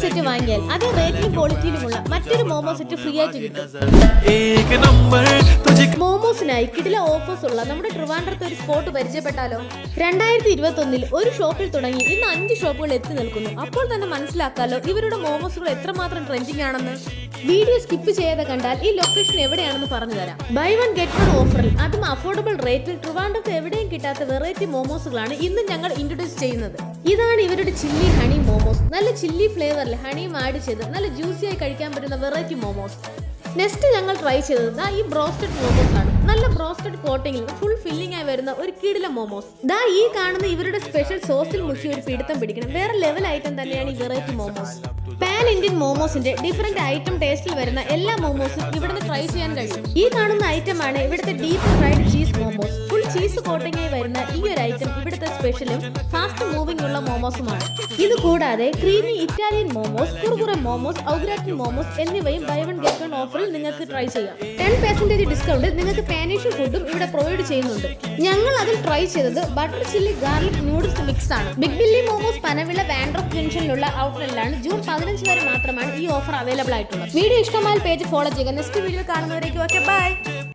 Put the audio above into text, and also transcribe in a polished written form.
Set വാങ്ങിയാൽ അതേ റേറ്റിലും ക്വാളിറ്റിയിലുമുള്ള മറ്റൊരു മോമോ സെറ്റ് ഫ്രീ ആയിട്ട് കിട്ടും. മോമോസിനായി കിടില ഓഫേഴ്സ് ഉള്ള നമ്മുടെ ട്രിവാൻഡ്രത്തെ ഒരു സ്പോട്ട് പരിചയപ്പെട്ടാലോ? 2021 ഒരു ഷോപ്പിൽ തുടങ്ങി ഇന്ന് 5 ഷോപ്പുകൾ എത്തി നിൽക്കുന്നു. അപ്പോൾ തന്നെ മനസ്സിലാക്കാലോ ഇവരുടെ മോമോസുകൾ എത്രമാത്രം ട്രെൻഡിങ് ആണെന്ന്. വീഡിയോ സ്കിപ്പ് ചെയ്യാതെ കണ്ടാൽ ഈ ലൊക്കേഷൻ എവിടെയാണെന്ന് പറഞ്ഞു തരാം. ബൈ വൺ ഗെറ്റ് വൺ ഓഫറിൽ, അതും അഫോർഡബിൾ റേറ്റിൽ ട്രിവാൻഡ്രത്ത് എവിടെയും കിട്ടാത്ത വെറൈറ്റി മോമോസുകളാണ് ഇന്ന് ഞങ്ങൾ ഇൻട്രൊഡ്യൂസ് ചെയ്യുന്നത്. ഇതാണ് ഇവരുടെ ചില്ലി ഹണി മോമോസ്. നല്ല ചില്ലി ഫ്ലേവറിൽ ഹണിയും ആഡ് ചെയ്ത് നല്ല ജ്യൂസിയായി കഴിക്കാൻ പറ്റുന്ന വെറൈറ്റി മോമോസ്. നെക്സ്റ്റ് ഞങ്ങൾ ട്രൈ ചെയ്തത് ഈ ബ്രോസ്റ്റഡ് മോമോസ് ആണ്. നല്ല ബ്രോസ്റ്റഡ് കോട്ടിങ്ങിൽ ഫുൾ ഫില്ലിംഗ് ആയി വരുന്ന ഒരു കിടില മോമോസ്. ഈ കാണുന്ന ഇവരുടെ സ്പെഷ്യൽ സോസിൽ മുക്കി ഒരു പിടുത്തം പിടിക്കണം. വേറെ ലെവൽ ഐറ്റം തന്നെയാണ് ഈ വെറൈറ്റി മോമോസ്. പാൻ ഇന്ത്യൻ മോമോസിന്റെ ഡിഫറെന്റ് ഐറ്റം ടേസ്റ്റിൽ വരുന്ന എല്ലാ മോമോസും ഇവിടുന്ന് ട്രൈ ചെയ്യാൻ കഴിയും. ഈ കാണുന്ന ഐറ്റം ആണ് ഇവിടുത്തെ deep fried cheese momos. Full cheese coating ആയി വരുന്ന ഈ ഒരു ഐറ്റം ഇവിടുത്തെ സ്പെഷ്യലും ഫാസ്റ്റ് മൂവിംഗ് ഉള്ള മോമോസുമാണ്. ഇത് കൂടാതെ ക്രീമി ഇറ്റാലിയൻ മോമോസ്, കുറുകുറ മോമോസ്, ഔഗ്രാറ്റിൻ മോമോസ് എന്നിവയും ബൈ വൺ ഗെറ്റ് വൺ ഓഫറിൽ നിങ്ങൾക്ക് ട്രൈ ചെയ്യാം. 10% ഡിസ്കൗണ്ട് നിങ്ങൾക്ക് പാനീഷ്യൻ ഫുഡും ഇവിടെ പ്രൊവൈഡ് ചെയ്യുന്നുണ്ട്. ഞങ്ങൾ അതിൽ ട്രൈ ചെയ്തത് butter chilli garlic noodles mix ആണ്. ബിഗ് ബില്ലി മോമോസ് പനവിള വാൻഡ്രോഫ് ജംഗ്ഷനിലുള്ള ഔട്ട്ലെറ്റിലാണ്. ജൂൺ 15 വരെ മാത്രമാണ് ഈ ഓഫർ അവൈലബിൾ ആയിട്ടുള്ളത്. വീഡിയോ ഇഷ്ടമായാൽ പേജ് ഫോളോ ചെയ്യുക. നെക്സ്റ്റ് വീഡിയോ കാണുന്നവരേക്കും ഓക്കെ ബൈ.